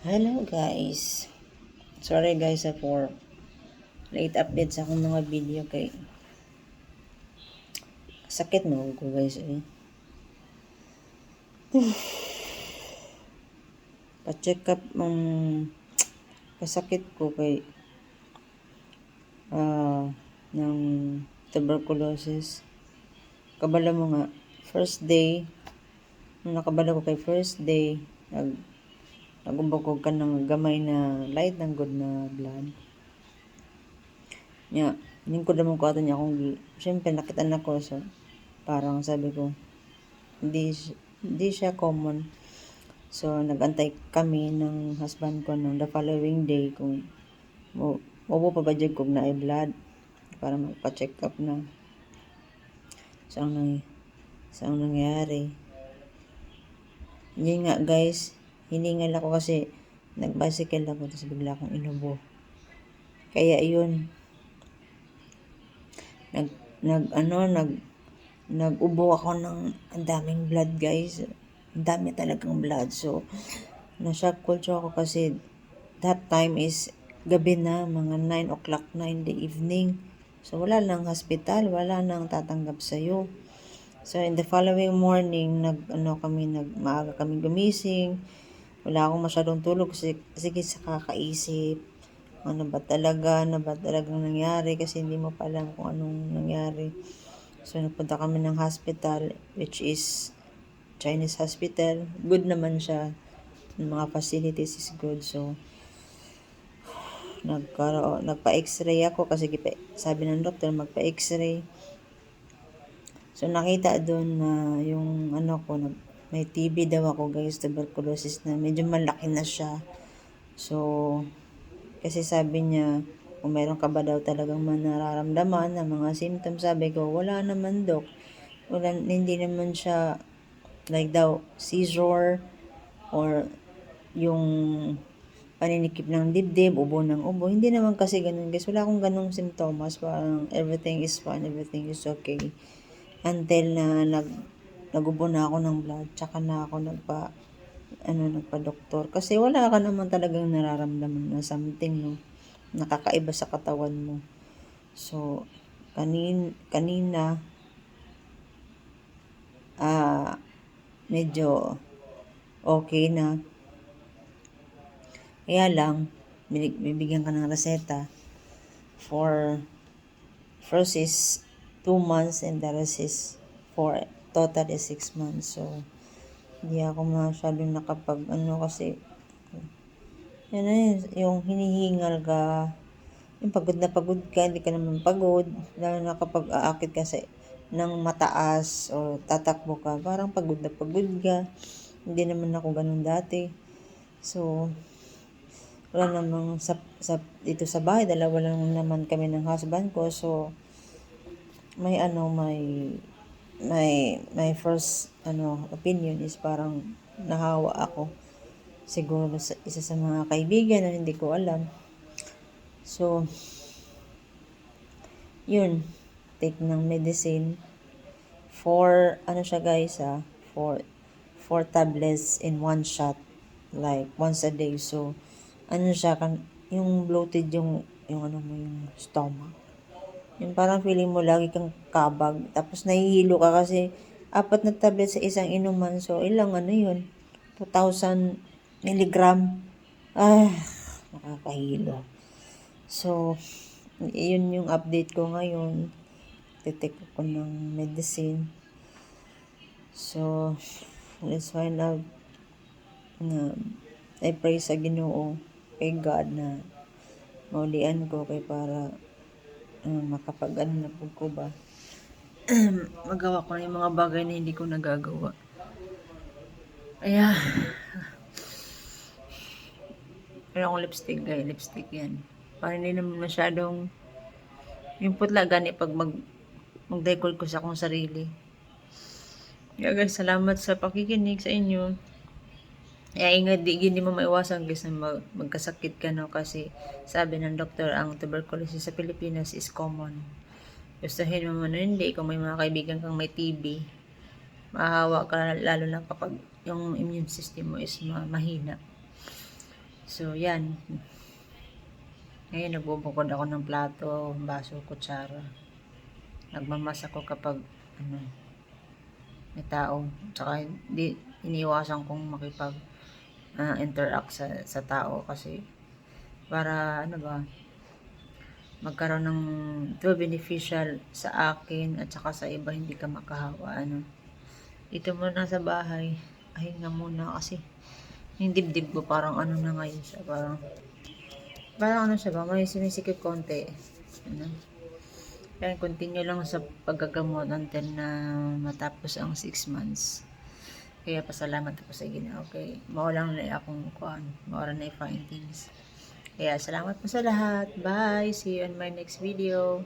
Hello guys. Sorry guys for late update sa akong mga video kay sakit mo ko guys eh. Pa-check up ang kasakit ko kay ng tuberculosis. Kabala mo nga first day nung nakabala ko kay first day nagubog ka ng gamay na light ng good na blood. Nya, lingkod naman ko ato niya kung siyempre nakita na ko so parang sabi ko hindi siya common. So nagantay kami ng husband ko ng the following day kung mo pa ba dyan kung na blood para magpa-check up na. So ang nangyari. Yun nga guys, hiningal ako kasi nag-bicycle ako tapos bigla akong inubo. Kaya yun, nag-ubo ako ng ang daming blood guys. Ang dami talagang blood. So, na-shock culture ako kasi that time is gabi na, mga 9 o'clock na in the evening. So, wala nang hospital, wala nang tatanggap sa'yo. So, in the following morning, maaga kami gumising. Wala akong masyadong tulog kasi sige sa kakaisip. Ano ba talagang nangyari kasi hindi mo pa alam kung anong nangyari. So, nagpunta kami ng hospital, which is Chinese hospital. Good naman siya. Yung mga facilities is good. So, nagpa-x-ray ako kasi sabi ng doktor magpa-x-ray. So, nakita doon na yung may TB daw ako guys, tuberculosis na medyo malaki na siya. So, kasi sabi niya, kung meron ka ba daw talagang nararamdaman na mga symptoms, sabi ko, wala naman dok. Hindi naman siya like daw seizure or yung paninikip ng dibdib, ubo ng ubo. Hindi naman kasi ganun guys. Wala akong ganung symptoms. Parang everything is fine, everything is okay. Until na nagubo na ako ng blood, tsaka na ako nagpa-doktor. Kasi wala ka naman talagang nararamdaman na something, no? Nakakaiba sa katawan mo. So, kanina, medyo okay na. Kaya lang, bibigyan ka ng reseta for first is 2 months and the rest is for totally 6 months. So, hindi ako masyadong kasi yan na yung hinihingal ka, yung pagod na pagod ka, hindi ka naman pagod, lalo na kapag aakit ka ng mataas o tatakbo ka, parang pagod na pagod ka. Hindi naman ako ganun dati. So, wala namang dito sa bahay, dalawa lang naman kami ng husband ko. So, my first opinion is parang nahawa ako. Siguro isa sa mga kaibigan na hindi ko alam. So, yun, take ng medicine for siya guys for tablets in one shot, like once a day. So, siya yung bloated yung yung stomach. Yung parang feeling mo lagi kang kabag, tapos nahihilo ka kasi 4 na tablet sa isang inuman. So, ilang yun? 2,000 milligram. Nakakahilo. So, yun yung update ko ngayon. Titik ko ng medicine. So, let's find out na I pray sa Ginoo, kay God na maulian ko kay para makapag-ano na po ko ba magawa ko na yung mga bagay na hindi ko nagagawa. Ayan. Meron akong lipstick yan. Para hindi naman masyadong yung putla gani pag mag-decor ko sa akong sarili. Yeah guys, salamat sa pakikinig sa inyo. Ingat, di mo maiwasan guys na magkasakit ka, no? Kasi sabi ng doktor, ang tuberculosis sa Pilipinas is common. Gustuhin mo man hindi, kung may mga kaibigan kang may TB, mahahawa ka lalo na kapag yung immune system mo is mahina. So, yan. Ngayon, nagbubukod ako ng plato, baso, kutsara. Nagmamas ako kapag may tao. Tsaka, iniwasan kong makipag interact sa tao kasi para magkaroon ng beneficial sa akin at saka sa iba, hindi ka makahawa. Dito muna sa bahay, ahinga muna kasi yung dibdib ko parang na ngayon siya, parang siya ba, may sumisikip konti. Kaya continue lang sa paggagamot until na matapos ang 6 months. Kaya pasalamat ako sa Ginoo. Okay, maulang na akong maura na i-find things. Kaya salamat po sa lahat. Bye! See you on my next video.